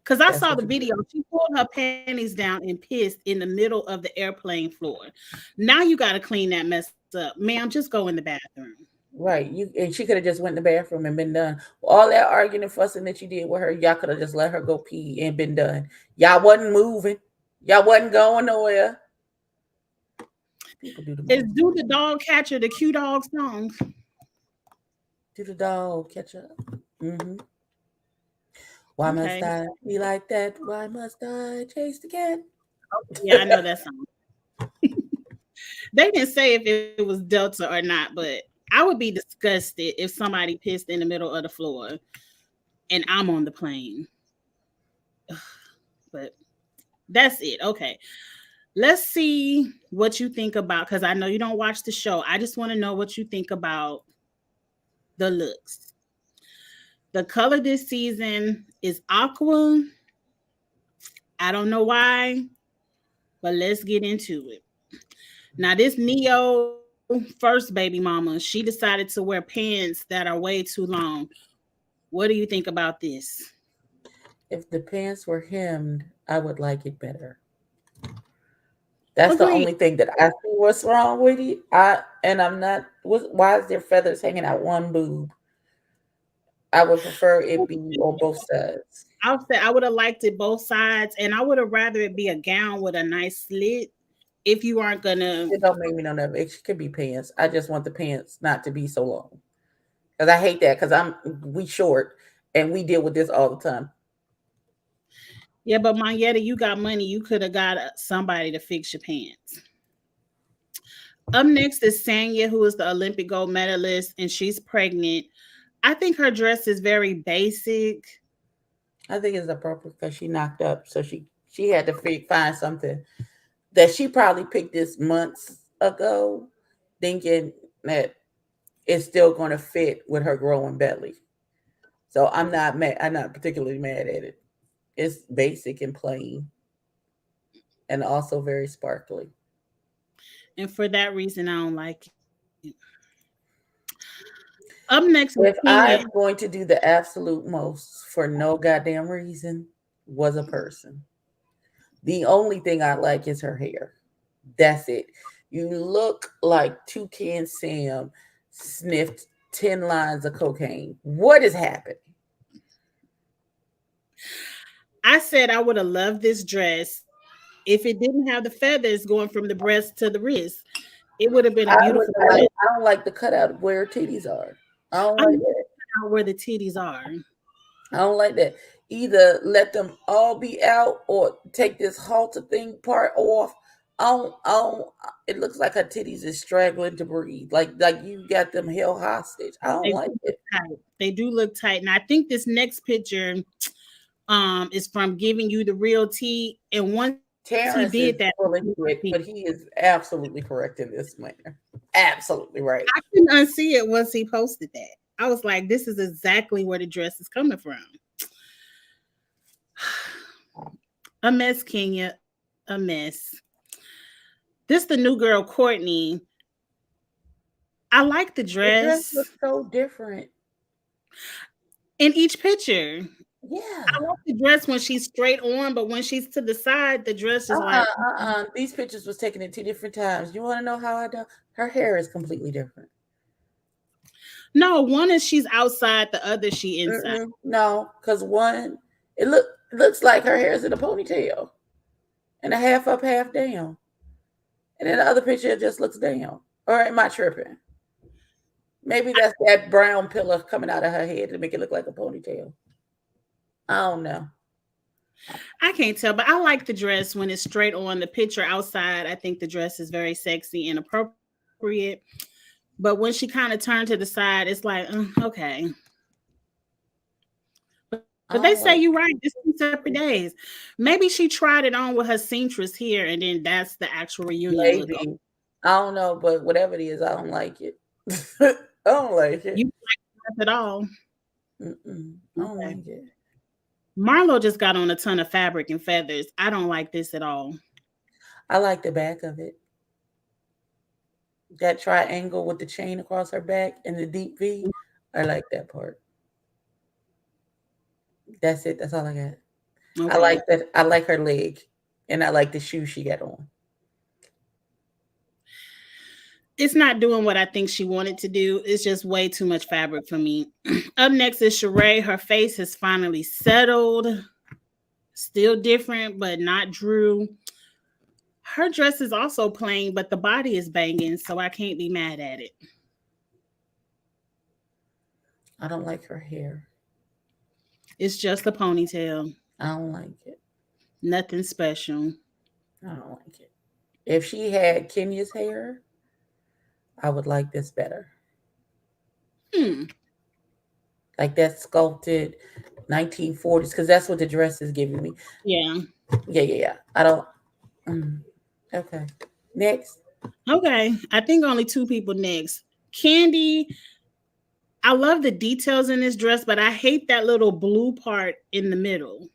Because I that's saw what the you do. video. She pulled her panties down and pissed in the middle of the airplane floor. Now you got to clean that mess up. Ma'am, just go in the bathroom. Right. You and she could have just went in the bathroom and been done. All that arguing and fussing that you did with her, y'all could have just let her go pee and been done. Y'all wasn't moving. Y'all wasn't going nowhere. People do the Is most. Do the Dog Catcher the Q Dog song? Do the dog catch up? Mm-hmm. Why must Okay. I be like that? Why must I chase the cat? Yeah, I know that song. They didn't say if it was Delta or not, but I would be disgusted if somebody pissed in the middle of the floor and I'm on the plane. But that's it. Okay. Let's see what you think about because I know you don't watch the show. I just want to know what you think about the looks. The color this season is aqua. I don't know why, but let's get into it. Now, this Neo first baby mama, she decided to wear pants that are way too long. What do you think about this? If the pants were hemmed, I would like it better. That's the Agreed. only thing that I see what's wrong with it. I'm not. Why is there feathers hanging out one boob? I would prefer it be on both sides. I'll say I would have liked it both sides, and I would have rather it be a gown with a nice slit if you aren't gonna. It don't make me no never. It could be pants. I just want the pants not to be so long because I hate that because we short and we deal with this all the time. Yeah, but Marietta, you got money. You could have got somebody to fix your pants. Up next is Sanya, who is the Olympic gold medalist, and she's pregnant. I think her dress is very basic. I think it's appropriate because she knocked up, so she had to find something that she probably picked this months ago, thinking that it's still going to fit with her growing belly. So I'm not mad. I'm not particularly mad at it. It's basic and plain, and also very sparkly. And for that reason, I don't like it. Up next is If Kenya. I'm going to do the absolute most for no goddamn reason, was a person. The only thing I like is her hair. That's it. You look like Toucan Sam sniffed 10 lines of cocaine. What is happening? I said I would have loved this dress if it didn't have the feathers going from the breast to the wrist. It would have been a I would beautiful like. dress. I don't like the cutout where her titties are. I don't I like don't that. know where the titties are. I don't like that. Either let them all be out or take this halter thing part off. I don't, it looks like her titties is straggling to breathe. Like you got them held hostage. I don't They do like look it. tight. They do look tight. And I think this next picture is from Giving You the Real Tea. And once he did that, Terrence is full of shit, but he is absolutely correct in this manner. Absolutely right. I couldn't unsee it once he posted that. I was like, this is exactly where the dress is coming from. A mess, Kenya. A mess. This the new girl, Courtney. I like the The dress dress looks so different. in each picture. I Yeah. like the dress when she's straight on, but when she's to the side, the dress is like These pictures was taken at two different times. You want to know how I do? Her hair is completely different. no. One is she's outside, the other she inside. No, because one, it looks like her hair is in a ponytail and a half up, half down, and then the other picture it just looks down. Or am I tripping? Maybe that's that brown pillar coming out of her head to make it look like a ponytail. I don't know. I can't tell, but I like the dress when it's straight on. The picture outside, I think the dress is very sexy and appropriate. But when she kind of turned to the side, it's like, okay. But I they don't say like. you right. It's 2 separate days. Maybe she tried it on with her seamstress here, and then that's the actual reunion look. Maybe. I don't know, but whatever it is, I don't like it. I don't like You it. like it all. I don't Okay. like it. Marlo just got on a ton of fabric and feathers. I don't like this at all. I like the back of it. That triangle with the chain across her back and the deep V. I like that part. That's it. That's all I got. I Okay. like that. I like her leg, and I like the shoe she got on. It's not doing what I think she wanted to do. It's just way too much fabric for me. Up next is Sheree. Her face has finally settled. Still different, but not Drew. Her dress is also plain, but the body is banging, so I can't be mad at it. I don't like her hair. It's just a ponytail. I don't like it. Nothing special. I don't like it. If she had Kenya's hair, I would like this better. Hmm. Like that sculpted 1940s, because that's what the dress is giving me. Yeah. Yeah. I don't. Mm, okay. Next. Okay. I think only two people next. Candy. I love the details in this dress, but I hate that little blue part in the middle.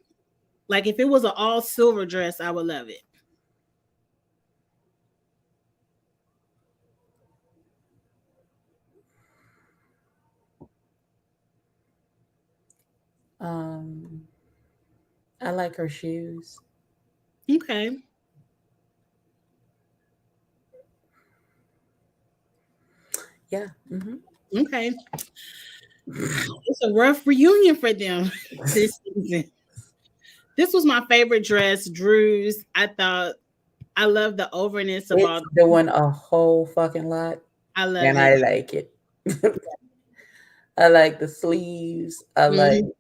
Like if it was an all silver dress, I would love it. Um, I like her shoes. Okay. Yeah. Hmm. Okay. It's a rough reunion for them this season. This was my favorite dress, Drew's. I thought I love the overness of It's all. doing a whole fucking lot, I love and it. I like it. I like the sleeves. I like Mhm.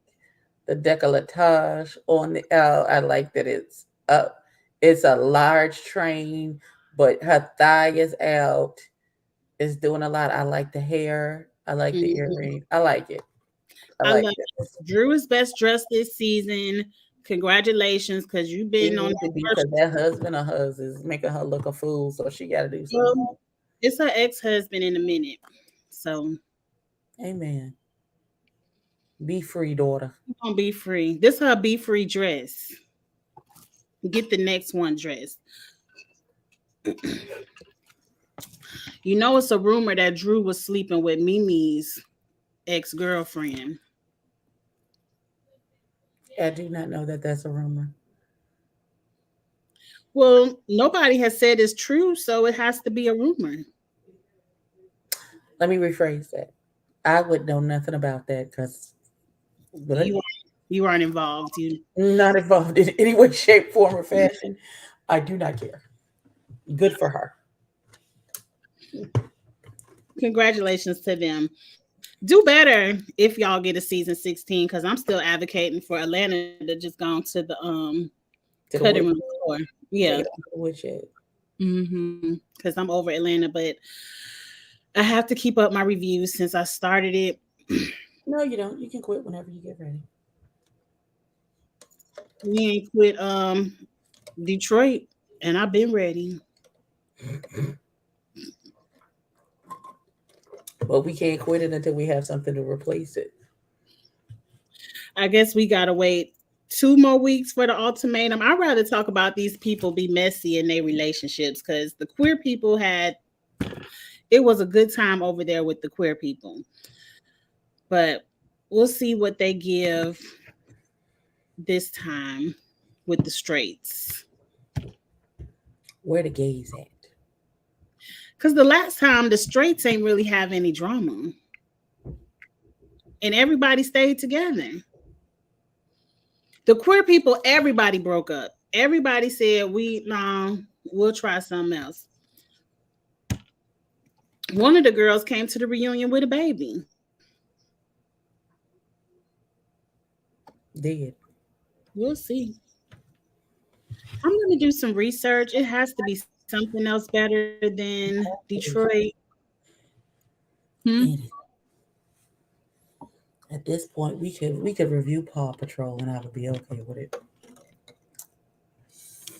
the decolletage on the L. I like that it's up. It's a large train, but her thigh is out. It's doing a lot. I like the hair. I like the Mhm. earring. I like it. I I like love it. this. Drew is best dressed this season. Congratulations, because you've She been on needs to that be first. because that husband of hers is making her look a fool, so she got to do something. It's her ex-husband in a minute. So Amen. Be free, daughter. she's gonna be free. This her be free dress. Get the next one dressed. You know it's a rumor that Drew was sleeping with Mimi's ex-girlfriend. I do not know that that's a rumor. Well, nobody has said it's true, so it has to be a rumor. Let me rephrase that. I would know nothing about that because You you aren't involved. You not involved in any way, shape, form, or fashion. I do not care. Good for her. congratulations to them. Do better if y'all get a season 16 because I'm still advocating for Atlanta to just go on to the To the cutting witch. room floor. Yeah. Take it off the woodshed. Because I'm over Atlanta, but I have to keep up my reviews since I started it. No, you don't. You can quit whenever you get ready. We ain't quit Detroit, and I've been ready. But we can't quit it until we have something to replace it. I guess we gotta wait 2 more weeks for the ultimatum. I'd rather talk about these people be messy in their relationships because the queer people had it was a good time over there with the queer people. But we'll see what they give this time with the straights. Where the gays at? Because the last time the straights ain't really have any drama. And everybody stayed together. The queer people, everybody broke up. Everybody said, we'll try something else. One of the girls came to the reunion with a baby. Dead. We'll see. I'm going to do some research. It has to be something else better than Detroit. Hmm? At this point, we could review Paw Patrol and I would be okay with it.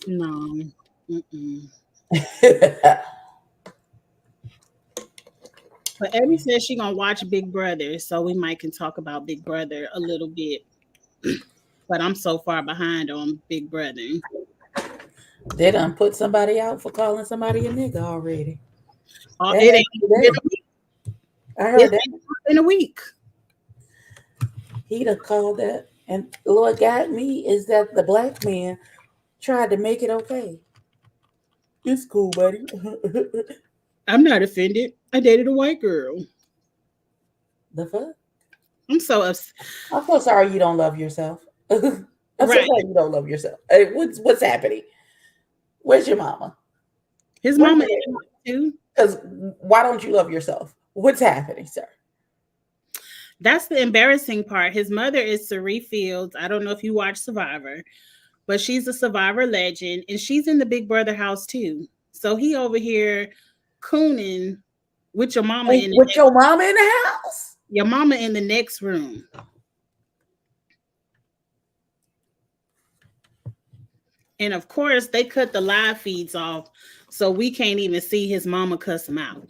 No. But Abby says she gonna watch Big Brother, so we might can talk about Big Brother a little bit. But I'm so far behind on Big Brother. They done put somebody out for calling somebody a nigga already. It ain't been a week. I heard that. In a week. He done called that. And Lord got me is that the black man tried to make it okay. It's cool, buddy. I'm not offended. I dated a white girl. The fuck? I'm so upset. I'm so sorry you don't love yourself. I'm so sorry you don't love yourself. Hey, what's happening? Where's your mama? His mama too. Because why don't you love yourself? What's happening, sir? That's the embarrassing part. His mother is Cerie Fields. I don't know if you watch Survivor, but she's a Survivor legend, and she's in the Big Brother house too. So he over here cooning with your mama in the house. Your mama in the next room. And of course, they cut the live feeds off, so we can't even see his mama cuss him out.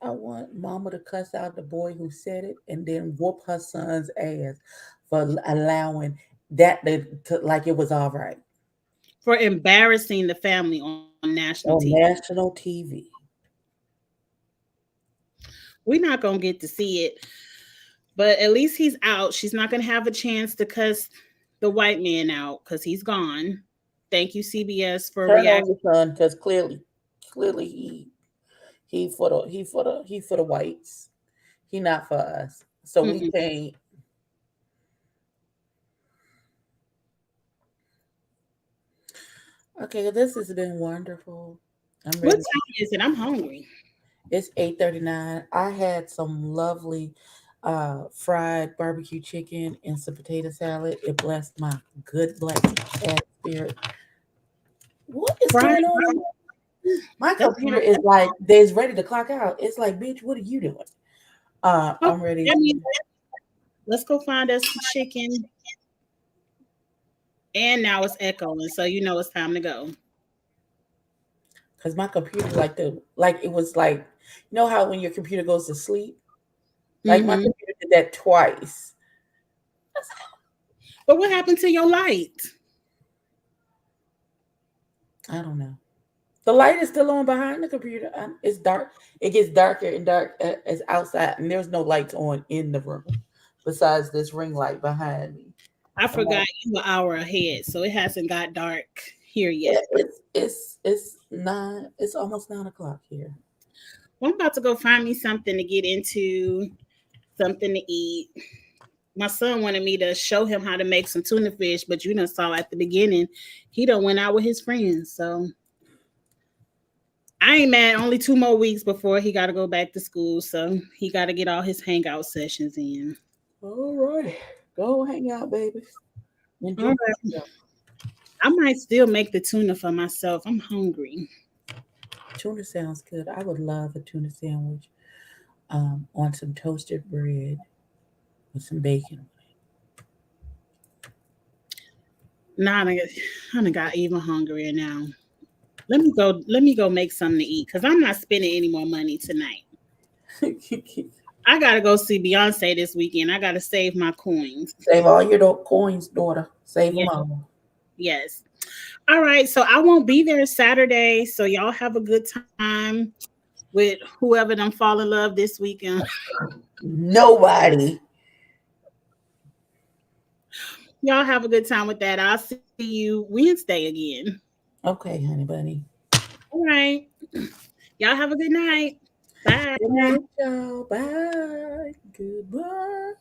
I want mama to cuss out the boy who said it and then whoop her son's ass for allowing that to like it was all right. For embarrassing the family on national TV. We're not going to get to see it, but at least he's out. She's not going to have a chance to cuss the white man out because he's gone. Thank you, CBS, for reacting. Because clearly he for the whites. He not for us. So we can't. Okay, this has been wonderful. What time is it? I'm hungry. It's 8:39. I had some lovely fried barbecue chicken and some potato salad. It blessed my good black ass spirit. What is going on? My computer is like, there's ready to clock out. It's like, bitch, what are you doing? I'm ready. Let's go find us some chicken. And now it's echoing, so you know it's time to go. Because my computer, it was like, you know how when your computer goes to sleep? Like my computer did that twice. But what happened to your light? I don't know. The light is still on behind the computer. It's dark. It gets darker and dark as outside, and there's no lights on in the room besides this ring light behind me. I forgot you were an hour ahead, so it hasn't got dark here yet. Yeah, it's 9. It's almost 9 o'clock here. Well, I'm about to go find me something to get into, something to eat. My son wanted me to show him how to make some tuna fish, but you done saw at the beginning, he done went out with his friends. So I ain't mad. Only 2 more weeks before he got to go back to school. So he got to get all his hangout sessions in. All right. Go hang out, baby. Enjoy. Right. I might still make the tuna for myself. I'm hungry. Tuna sounds good. I would love a tuna sandwich on some toasted bread with some bacon. Nah, I got even hungrier now. Let me go make something to eat because I'm not spending any more money tonight. I gotta go see Beyonce this weekend. I gotta save my coins. Save all your coins, daughter. Save them Yeah, all. yes. All right, so I won't be there Saturday. So y'all have a good time with whoever them fall in love this weekend. Nobody. Y'all have a good time with that. I'll see you Wednesday again. Okay, honey bunny. All right. Y'all have a good night. Bye. Good night, y'all. Bye. Goodbye.